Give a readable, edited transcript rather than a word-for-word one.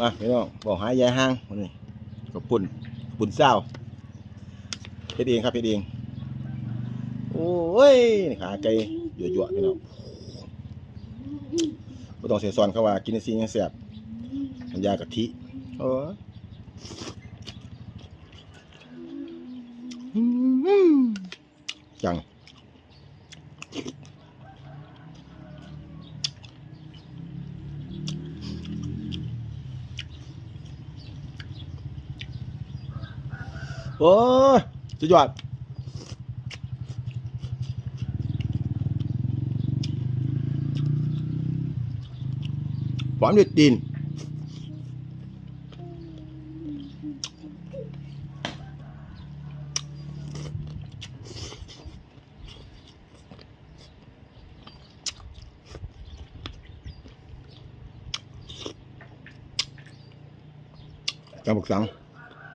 มาพี่น้องบอกหายายห้างนี่กับปุ่นเศร้าเฮ็ดเองครับเฮ็ดเองโอ้ยขาไก่หยั่วๆพี่น้องไม่ต้องเสียซอนเขาว่ากินซียังแซ่บน้ำยากะทิโอ้จังโอ้ยสุดยอดหวานด้วยตีนกระบอกสัง